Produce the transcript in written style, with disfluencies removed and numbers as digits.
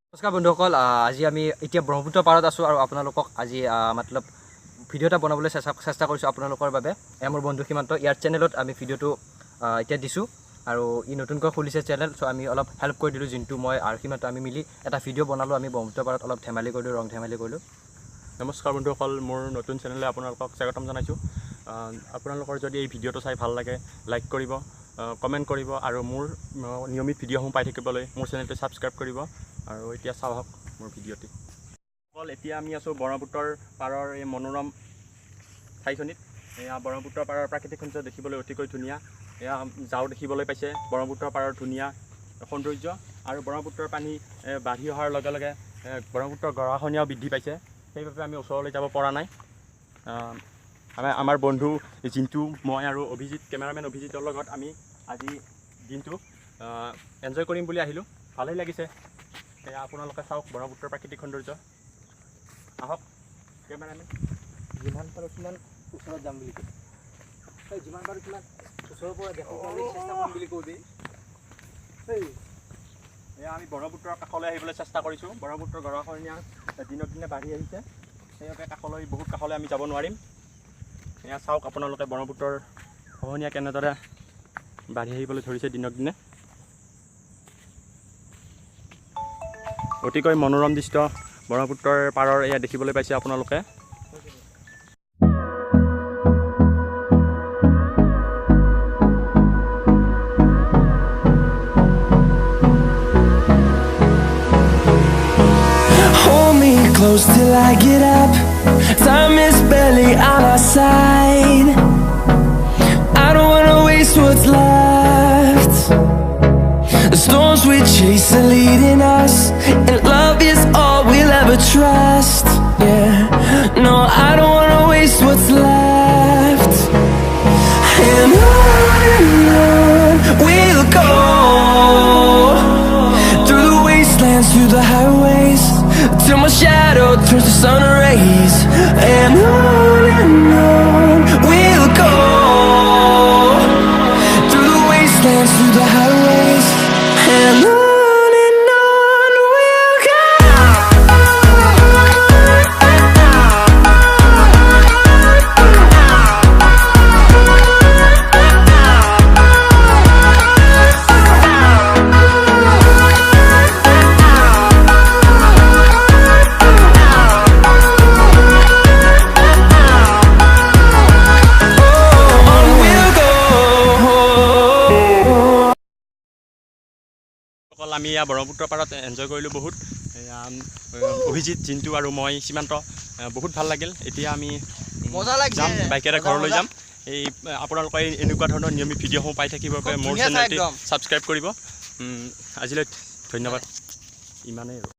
নমস্কাৰ বন্ধুসকল, আজি আমি এতিয়া ব্ৰহ্মপুত্ৰ পাৰত আছোঁ আৰু আপোনালোকক আজি মতলব ভিডিঅ' এটা বনাবলৈ চেষ্টা কৰিছোঁ আপোনালোকৰ বাবে। মোৰ বন্ধু সীমান্ত, ইয়াৰ চেনেলত আমি ভিডিঅ'টো এতিয়া দিছোঁ আৰু ই নতুনকৈ খুলিছে চেনেল। চ' আমি অলপ হেল্প কৰি দিলোঁ, জিন্তু মই আৰু সীমান্ত আমি মিলি এটা ভিডিঅ' বনালোঁ। আমি ব্ৰহ্মপুত্ৰ পাৰত অলপ ধেমালি কৰিলোঁ, ৰং ধেমালি কৰিলোঁ। নমস্কাৰ বন্ধুসকল, মোৰ নতুন চেনেলে আপোনালোকক স্বাগতম জনাইছোঁ। আপোনালোকৰ যদি এই ভিডিঅ'টো চাই ভাল লাগে, লাইক কৰিব, কমেণ্ট কৰিব আৰু মোৰ নিয়মিত ভিডিঅ'সমূহ পাই থাকিবলৈ মোৰ চেনেলটো ছাবস্ক্ৰাইব কৰিব। আৰু এতিয়া চাওক মোৰ ভিডিঅ'টি। অকল এতিয়া আমি আছোঁ ব্ৰহ্মপুত্ৰৰ পাৰৰ এই মনোৰম ঠাইখনিত। এয়া ব্ৰহ্মপুত্ৰৰ পাৰৰ প্ৰাকৃতিক সৌন্দৰ্য দেখিবলৈ অতিকৈ ধুনীয়া। এয়া যাওঁ দেখিবলৈ পাইছে ব্ৰহ্মপুত্ৰৰ পাৰৰ ধুনীয়া সৌন্দৰ্য। আৰু ব্ৰহ্মপুত্ৰৰ পানী বাঢ়ি অহাৰ লগে লগে ব্ৰহ্মপুত্ৰৰ গৰাখহনীয়াও বৃদ্ধি পাইছে। সেইবাবে আমি ওচৰলৈ যাব পৰা নাই। আমাৰ বন্ধু জিন্তু, মই আৰু অভিজিত, কেমেৰামেন অভিজিতৰ লগত আমি আজি দিনটো এনজয় কৰিম বুলি আহিলোঁ। ভালেই লাগিছে। সেয়া আপোনালোকে চাওক ব্ৰহ্মপুত্ৰৰ প্ৰাকৃতিক সৌন্দৰ্য। আহক কেমেৰামেন। যিমান পাৰোঁ সিমান ওচৰত যাম বুলি কয়, যিমান পাৰোঁ সিমান ওচৰৰ পৰা দেখাবলৈ চেষ্টা কৰিম বুলি কবি। এয়া আমি ব্ৰহ্মপুত্ৰৰ কাষলৈ আহিবলৈ চেষ্টা কৰিছোঁ। ব্ৰহ্মপুত্ৰৰ গৰাখহনীয়া দিনক দিনে বাঢ়ি আহিছে, সেইবাবে বহুত কাষলৈ আমি যাব নোৱাৰিম। এয়া চাওক আপোনালোকে ব্ৰহ্মপুত্ৰৰ খহনীয়া কেনেদৰে বাঢ়ি আহিবলৈ ধৰিছে দিনক দিনে। অতিকৈ মনোৰম দৃশ্য ব্ৰহ্মপুত্ৰৰ পাৰৰ এয়া দেখিবলৈ পাইছে আপোনালোকে। Close till I get up. Time is barely on our side. I don't wanna waste what's left. The storms we chase are leading us, and love is all we'll ever trust. Yeah, no, I don't wanna waste what's left. And on we'll go, through the wastelands, through the highways, till my shadow turns to sun rays. And on we'll go, through the wastelands, through the highways. And on we'll go. অকল আমি এয়া ব্ৰহ্মপুত্ৰৰ পাৰত enjoy কৰিলোঁ বহুত। অভিজিত, জিন্তু আৰু মই সীমান্ত, বহুত ভাল লাগিল। এতিয়া আমি যাম বাইকেৰে ঘৰলৈ যাম। এই আপোনালোকে এনেকুৱা ধৰণৰ নিয়মিত ভিডিঅ'সমূহ পাই থাকিবৰ বাবে মোৰ চেনেলটি ছাবস্ক্ৰাইব কৰিব। আজিলৈ ধন্যবাদ, ইমানেই আৰু।